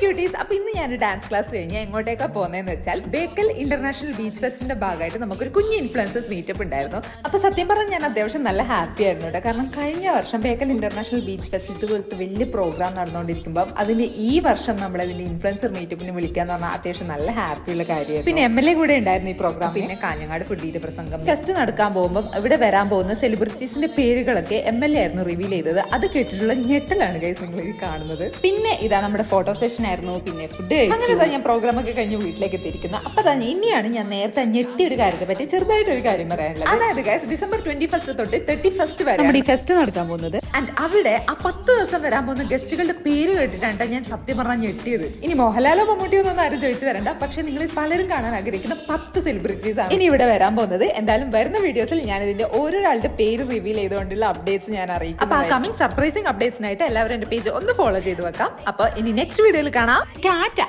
Quotes. അപ്പൊ ഇന്ന് ഞാൻ ഡാൻസ് ക്ലാസ് കഴിഞ്ഞ് എങ്ങോട്ടേക്കാ പോകുന്നതെന്ന് വെച്ചാൽ ബേക്കൽ ഇന്റർനാഷണൽ ബീച്ച് ഫെസ്റ്റിന്റെ ഭാഗമായിട്ട് നമുക്കൊരു കുഞ്ഞ് ഇൻഫ്ലുവൻസേഴ്സ് മീറ്റപ്പ് ഉണ്ടായിരുന്നു. അപ്പൊ സത്യം പറഞ്ഞാൽ ഞാൻ അത്യാവശ്യം നല്ല ഹാപ്പി ആയിരുന്നു കേട്ടോ. കാരണം കഴിഞ്ഞ വർഷം ബേക്കൽ ഇന്റർനാഷണൽ ബീച്ച് ഫെസ്റ്റ് ഇതുപോലത്തെ വലിയ പ്രോഗ്രാം നടന്നുകൊണ്ടിരിക്കുമ്പോൾ അതിന്റെ ഈ വർഷം നമ്മൾ അതിന്റെ ഇൻഫ്ലുവൻസർ മീറ്റപ്പിന് വിളിക്കാന്ന് പറഞ്ഞാൽ അത്യാവശ്യം നല്ല ഹാപ്പിയുള്ള കാര്യമായിരുന്നു. പിന്നെ MLA കൂടെ ഉണ്ടായിരുന്നു ഈ പ്രോഗ്രാം. പിന്നെ കാഞ്ഞങ്ങാട് ഫുഡിയുടെ പ്രസംഗം. ഫെസ്റ്റ് നടക്കാൻ പോകുമ്പോൾ ഇവിടെ വരാൻ പോകുന്ന സെലിബ്രിറ്റീസിന്റെ പേരുകളൊക്കെ MLA ആയിരുന്നു റിവീൽ ചെയ്തത്. അത് കേട്ടിട്ടുള്ള ഞെട്ടലാണ് ഗൈസ് നിങ്ങൾ ഈ കാണുന്നത്. പിന്നെ ഇതാ നമ്മുടെ ഫോട്ടോ സെഷൻ ആയിരുന്നു. പിന്നെ ഫുഡ് അങ്ങനെ ഞാൻ പ്രോഗ്രാം ഒക്കെ കഴിഞ്ഞ് വീട്ടിലേക്ക് എത്തിയിരിക്കുന്നു. അപ്പൊ തന്നെ ഇനിയാണ് ഞാൻ നേരത്തെ ഞെട്ടിയ ഒരു കാര്യത്തെ പറ്റി ചെറുതായിട്ട് ഒരു കാര്യം പറയാനുള്ളത്. അതായത് ഗൈസ് ഡിസംബർ 21 തൊട്ട് 31 വരെ നമ്മുടെ ഈ ഫെസ്റ്റ് നടക്കാൻ പോകുന്നത്. ആൻഡ് അവിടെ ആ 10 ദിവസം വരാൻ പോകുന്ന ഗസ്റ്റുകളുടെ പേര് കേട്ടിട്ടാണ് ഞാൻ സത്യം പറഞ്ഞാൽ ഞെട്ടിയത്. ഇനി മോഹൻലാലോ മമ്മൂട്ടിയോ ഒന്നും ആരും ചോദിച്ചു വരണ്ട. പക്ഷെ നിങ്ങൾ പലരും കാണാൻ ആഗ്രഹിക്കുന്ന 10 സെലിബ്രിറ്റീസ് ആണ് ഇനി ഇവിടെ വരാൻ പോകുന്നത്. എന്തായാലും വരുന്ന വീഡിയോസിൽ ഞാൻ ഇതിന്റെ ഓരോരാളുടെ പേര് റിവീൽ ചെയ്തുകൊണ്ടുള്ള അപ്ഡേറ്റ്സ് ഞാൻ അറിയിക്കും. അപ്പൊ ആ കമ്മിങ് സർപ്രൈസിംഗ് അപ്ഡേറ്റ്സിനായിട്ട് എല്ലാവരും എന്റെ പേജ് ഒന്ന് ഫോളോ ചെയ്ത് വെക്കാം. അപ്പൊ ഇനി നെക്സ്റ്റ് വീഡിയോയിൽ കാണാം. ടാറ്റ.